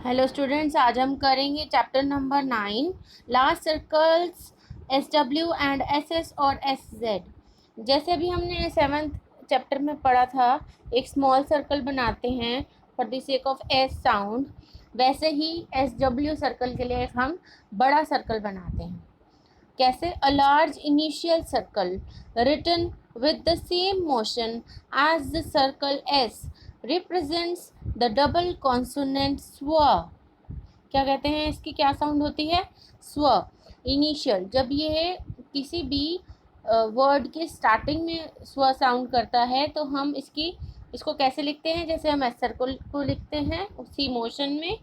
Hello students, आज हम करेंगे chapter number 9 large circles S W and S S और एस जेड। जैसे अभी हमने सेवन्थ चैप्टर में पढ़ा था, एक स्मॉल सर्कल बनाते हैं for the sake of S sound, वैसे ही एस डब्ल्यू सर्कल के लिए हम बड़ा सर्कल बनाते हैं। कैसे? A large initial circle written with the same motion as the circle S represents the double consonant स्व। क्या कहते हैं? इसकी क्या साउंड होती है? स्व। इनिशियल, जब ये किसी भी वर्ड के स्टार्टिंग में स्व साउंड करता है तो हम इसको कैसे लिखते हैं? जैसे हम एस सर्कल को लिखते हैं, उसी मोशन में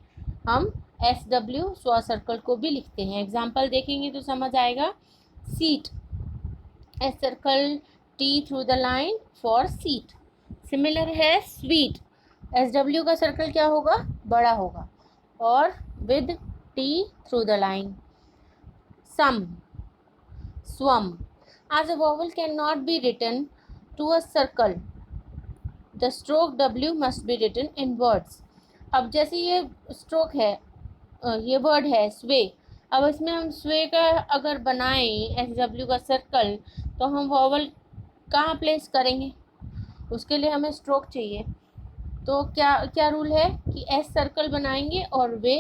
हम एस डब्ल्यू स्व सर्कल को भी लिखते हैं। एग्जाम्पल देखेंगे तो समझ आएगा। Seat, S circle T through the line for seat. Similar है स्वीट, एस डब्ल्यू का सर्कल क्या होगा? बड़ा होगा, और with T through the line. Sum, swum, as a vowel cannot be written to a circle, the stroke w must be written in words। अब जैसे ये स्ट्रोक है, ये वर्ड है स्वे। अब इसमें हम स्वे का अगर बनाएं एस डब्ल्यू का सर्कल, तो हम वॉवल कहाँ प्लेस करेंगे? उसके लिए हमें स्ट्रोक चाहिए। तो क्या क्या रूल है कि एस सर्कल बनाएंगे और वे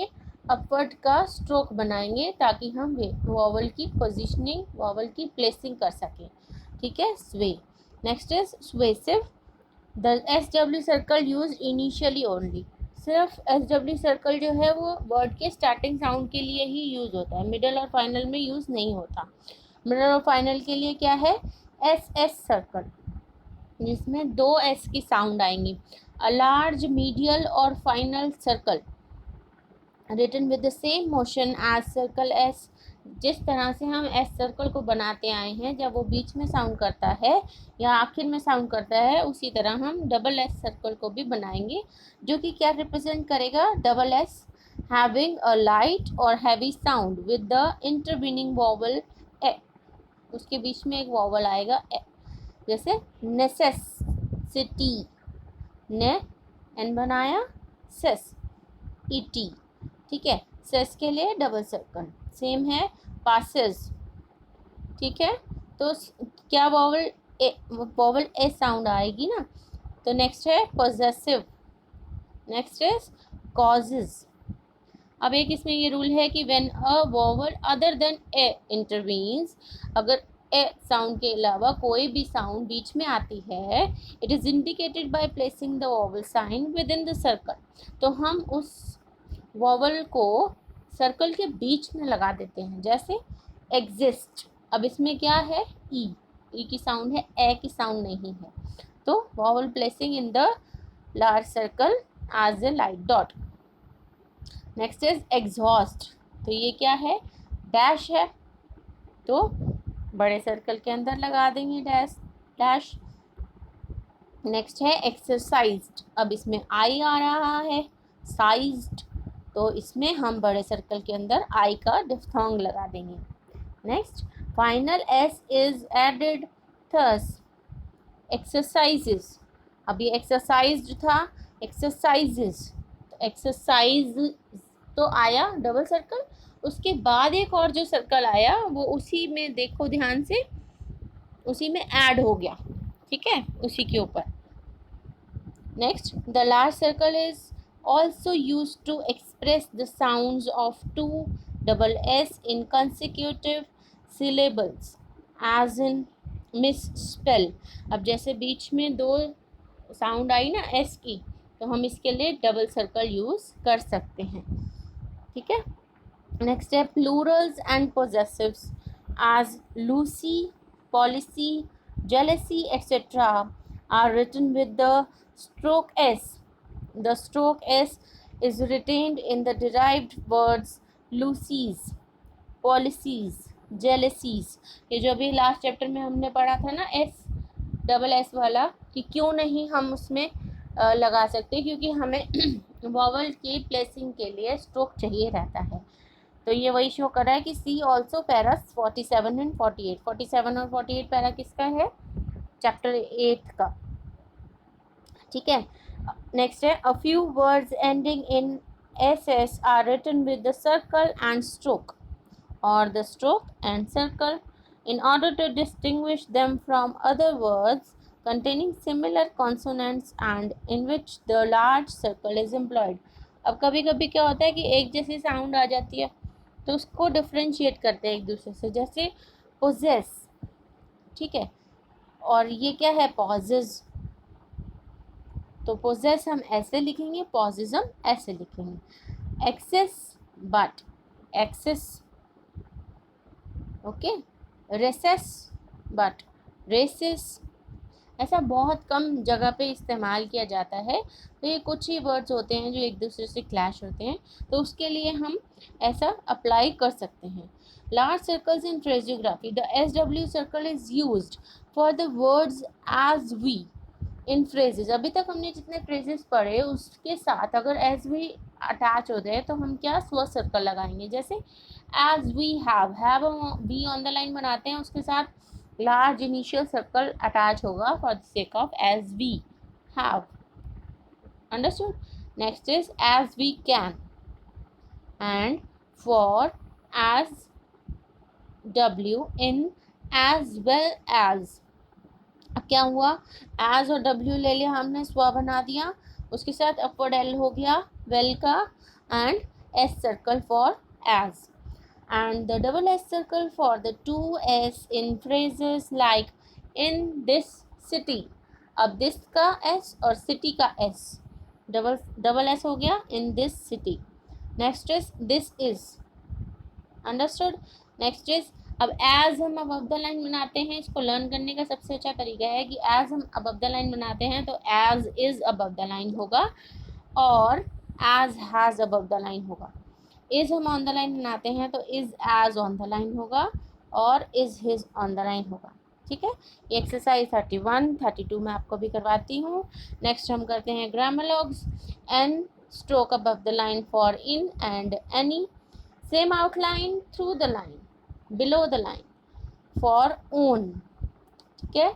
अपवर्ड का स्ट्रोक बनाएंगे, ताकि हम वे वॉवल की पोजीशनिंग, वॉवल की प्लेसिंग कर सकें। ठीक है, sway. Next is suasive, the S W circle use initially only. सिर्फ एस डब्ल्यू सर्कल जो है वो वर्ड के स्टार्टिंग साउंड के लिए ही यूज़ होता है, मिडल और फाइनल में यूज़ नहीं होता। मिडल और फाइनल के लिए क्या है? एस एस सर्कल, जिसमें दो एस की साउंड आएंगी। अ लार्ज मीडियल और final circle written with the same motion as circle S. जिस तरह से हम एस सर्कल को बनाते आए हैं, जब वो बीच में साउंड करता है या आखिर में साउंड करता है, उसी तरह हम डबल एस सर्कल को भी बनाएंगे, जो कि क्या रिप्रेजेंट करेगा? Double S having a light और heavy sound with the intervening vowel A. उसके बीच में एक वॉवल आएगा ए, जैसे नेसेसिटी, ने एन बनाया, सेस ईटी। ठीक है, सेस के लिए डबल सर्कल। सेम है पासेस। ठीक है, तो क्या वॉवल ए साउंड आएगी ना। तो नेक्स्ट है पोजेसिव, नेक्स्ट इज कॉजेज। अब एक इसमें ये रूल है कि when a vowel other than A intervenes, अगर ए साउंड के अलावा कोई भी साउंड बीच में आती है, it is indicated by placing the vowel sign within the circle. तो हम उस वॉवल को सर्कल के बीच में लगा देते हैं, जैसे एग्जिस्ट। अब इसमें क्या है? ई, ई की साउंड है, ए की साउंड नहीं है। तो vowel placing in the large circle as a light dot. Next is exhaust, तो ये क्या है? डैश है, तो बड़े सर्कल के अंदर लगा देंगे डैश डैश। नेक्स्ट है एक्सरसाइज्ड, अब इसमें आई आ रहा है, साइज्ड, तो इसमें हम बड़े सर्कल के अंदर आई का डिफ्थोंग लगा देंगे। Next, final S is added thus, exercises. अब ये एक्सरसाइज्ड था, एक्सरसाइजेस, तो एक्सरसाइज तो आया डबल सर्कल, उसके बाद एक और जो सर्कल आया वो उसी में देखो ध्यान से, उसी में ऐड हो गया। ठीक है, उसी के ऊपर। Next, the large circle is also used to express the sounds of two double s in consecutive syllables as in misspell। अब जैसे बीच में दो साउंड आई ना एस की, तो हम इसके लिए डबल सर्कल यूज़ कर सकते हैं। ठीक है, नेक्स्ट है plurals and possessives as Lucy, policy, jealousy, etc. are written with the stroke s। The stroke s is retained in the derived words Lucy's, policies, jealousies। ये जो अभी लास्ट चैप्टर में हमने पढ़ा था ना, एस डबल एस वाला, कि क्यों नहीं हम उसमें लगा सकते, क्योंकि हमें वॉवल की प्लेसिंग के लिए स्ट्रोक चाहिए रहता है। तो ये वही शो कर रहा है कि सी ऑल्सो पैरास 47 एंड 48। 47 और 48 पैरा किसका है? चैप्टर 8 का। ठीक है, नेक्स्ट है a few words ending in SS are written with the circle and stroke, or the stroke and circle, in order to distinguish them from other words containing similar consonants and in which the large circle is employed. अब कभी कभी क्या होता है कि एक जैसी sound आ जाती है तो उसको डिफ्रेंशिएट करते हैं एक दूसरे से, जैसे पोजेस, ठीक है, और ये क्या है, पॉजेज। तो पोजेस हम ऐसे लिखेंगे, पॉजेज हम ऐसे लिखेंगे। Excess but, excess, okay. Races but races, ऐसा बहुत कम जगह पे इस्तेमाल किया जाता है। तो ये कुछ ही वर्ड्स होते हैं जो एक दूसरे से क्लैश होते हैं, तो उसके लिए हम ऐसा अप्लाई कर सकते हैं। Large circles in phraseography, the SW circle is used for the words as we in phrases. अभी तक हमने जितने फ्रेजेस पढ़े उसके साथ अगर एज वी अटैच होते हैं तो हम क्या स्व सर्कल लगाएंगे, जैसे as we have we on the line बनाते हैं, उसके साथ large initial circle attach होगा for the sake of as we have, understood. Next is as we can, and for as W in as well as। अब क्या हुआ, as और W ले लिया हमने, स्व बना दिया, उसके साथ अपवर्ड L हो गया वेल का, and S circle for as, and the double S circle for the two S in phrases like in this city। अब this का S और city का S, डबल S हो गया, in this city। next is this is, understood। next is अब as हम above the line बनाते हैं, इसको लर्न करने का सबसे अच्छा तरीका है कि as हम above the line बनाते हैं तो as is above the line होगा और as has above the line होगा। इज हम ऑन द लाइन बनाते हैं तो is as on the line होगा और is his on the line होगा, ठीक है। ये एक्सरसाइज 31, 32 में आपको भी करवाती हूँ। नेक्स्ट हम करते हैं grammalogues. N stroke above the line for in and any, same outline through the line below the line for own, ठीक है।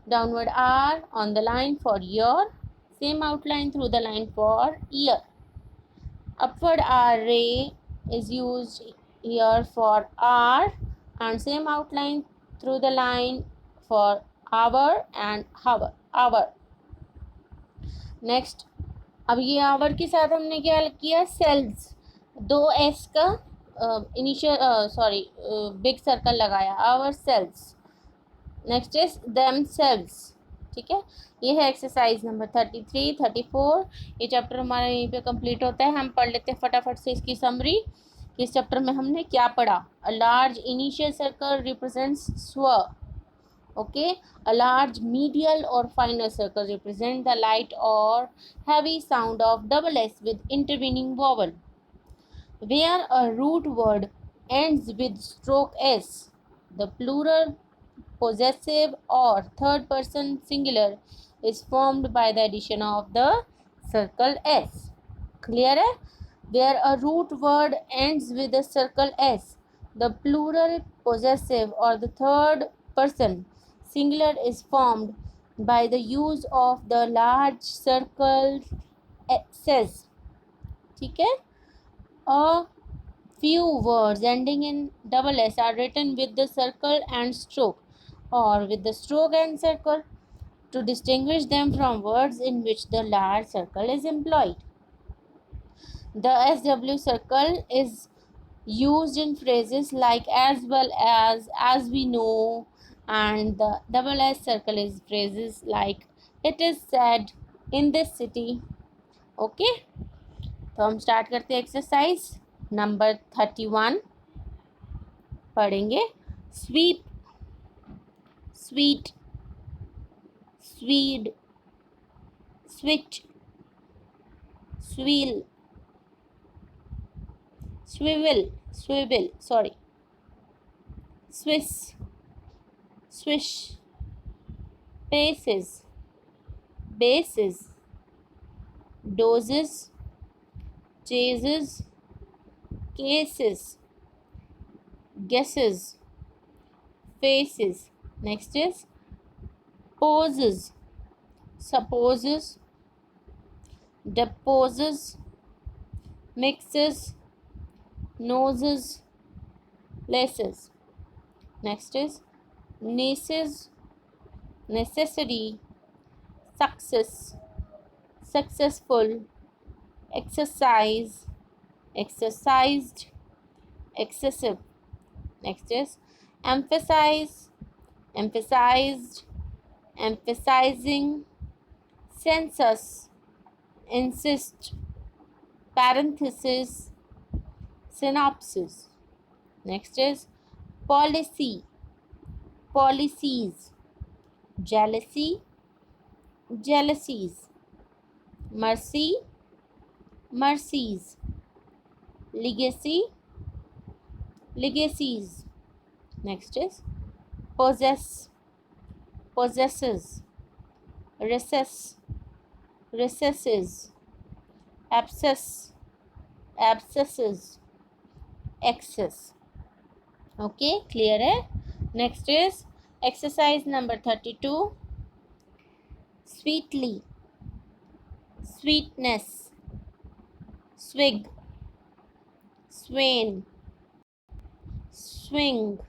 Downward R on the line for your, same outline through the line for year. Upward R ray is used here for R and same outline through the line for hour and hour। Next, अब ये our के साथ हमने क्या किया, sales, दो S का initial big circle लगाया, our sells. Next is them sells, ठीक है। ये है एक्सरसाइज नंबर 33, 34। ये चैप्टर हमारा यहीं पे कंप्लीट होता है। हम पढ़ लेते हैं फटाफट से इसकी समरी कि इस चैप्टर में हमने क्या पढ़ा। A large initial circle represents sw, okay. A large medial और final circle represent the light और heavy sound of double S with intervening vowel. Where a root word ends with stroke S, the plural possessive or third person singular is formed by the addition of the circle S। clear है। where a root word ends with the circle S, the plural possessive or the third person singular is formed by the use of the large circle S's, ठीक है। a few words ending in double S are written with the circle and stroke or with the stroke and circle to distinguish them from words in which the large circle is employed. The SW circle is used in phrases like as well as we know, and the double S circle is phrases like it is said, in this city। okay, तो हम start करते हैं exercise number 31। पढ़ेंगे sweep, sweet, swede, switch, sweal, swivel, swivel sorry, Swiss, swish, paces, bases, doses, chases, cases, guesses, faces। next is poses, supposes, deposes, mixes, noses, laces. Next is nieces, necessary, success, successful, exercise, exercised, excessive. Next is emphasize, emphasized, emphasizing, census, insist, parenthesis, synopsis. Next is policy, policies, jealousy, jealousies, mercy, mercies, legacy, legacies. Next is possess, possesses, recess, recesses, abscess, abscesses, excess. Okay, clear है. Next is exercise number 32. Sweetly, sweetness, swig, swain, swing,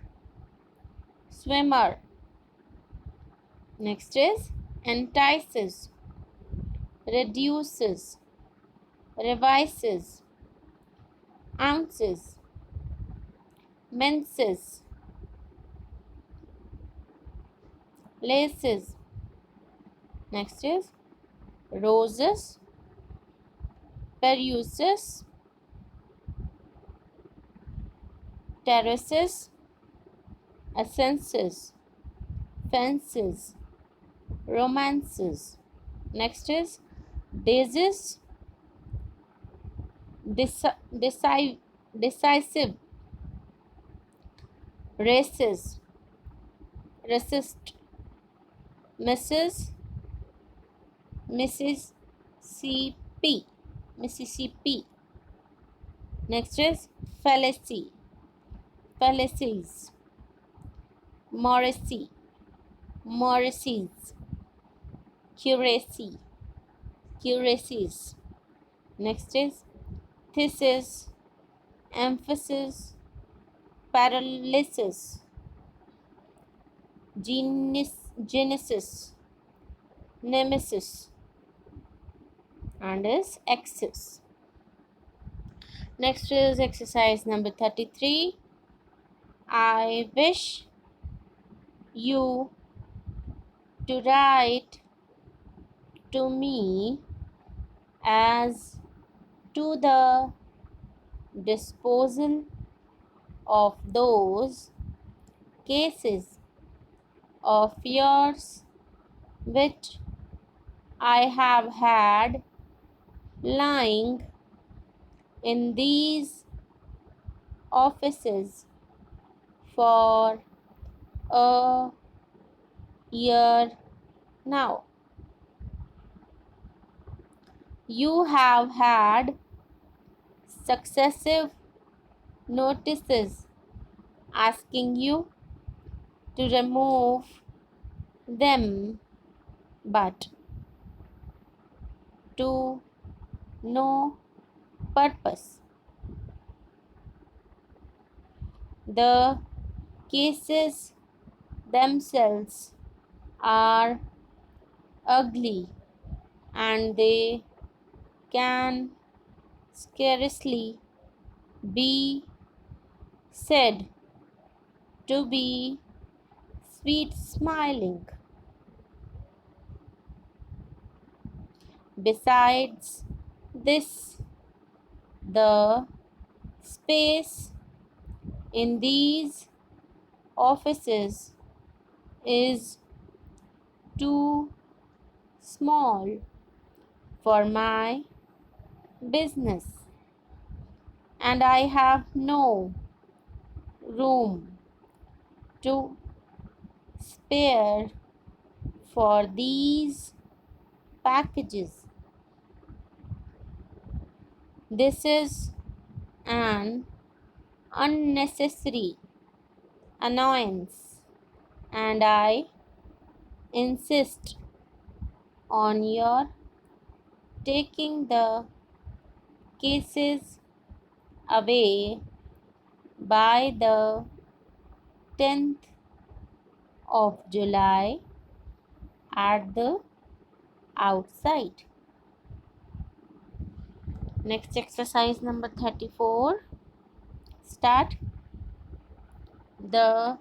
swimmer. Next is entices, reduces, revises, ounces, minces, laces. Next is roses, peruses, terraces, essences, fences, romances. Next is daisies, decisive, races, resist, Mrs., Mississippi, Mississippi. Next is fallacy, fallacies, Morrissey, Morrises, curacy, curacies. Next is thesis, emphasis, paralysis, genesis, nemesis, and is excess. Next is exercise number 33. I wish you to write to me as to the disposal of those cases of yours which I have had lying in these offices for a year now. You have had successive notices asking you to remove them, but to no purpose. The cases themselves are ugly and they can scarcely be said to be sweet smiling. Besides this, the space in these offices is too small for my business, and I have no room to spare for these packages. This is an unnecessary annoyance, and I insist on your taking the cases away by the 10th of July at the outside. Next exercise number 34. Start. The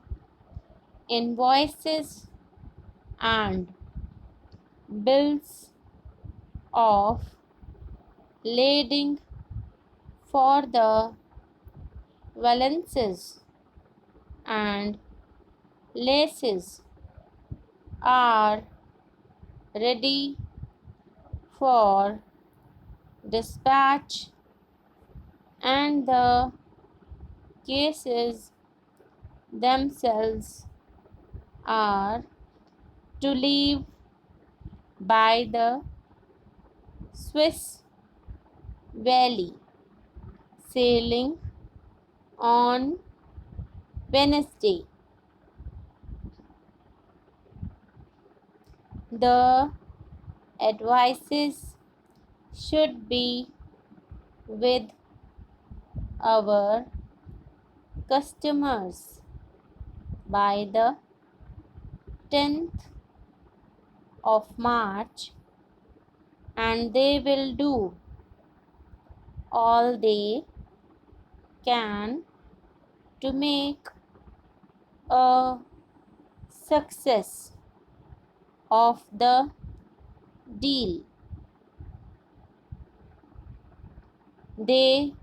invoices and bills of lading for the valances and laces are ready for dispatch, and the cases themselves are to leave by the Swiss Valley, sailing on Wednesday. The advices should be with our customers by the 10th of March, and they will do all they can to make a success of the deal. They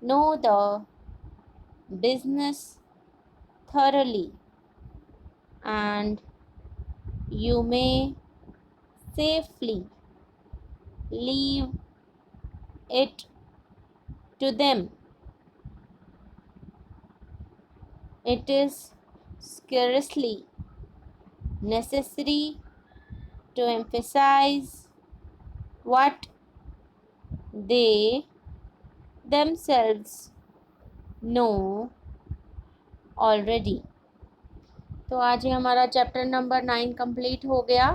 know the business thoroughly, and you may safely leave it to them. It is scarcely necessary to emphasize what they themselves know already. तो आज ही हमारा chapter number 9 complete हो गया।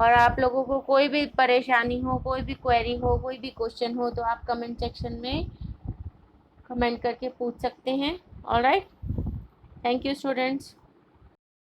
और आप लोगों को कोई भी परेशानी हो, कोई भी क्वेरी हो, कोई भी क्वेश्चन हो, तो आप कमेंट सेक्शन में कमेंट करके पूछ सकते हैं। Alright, thank you students.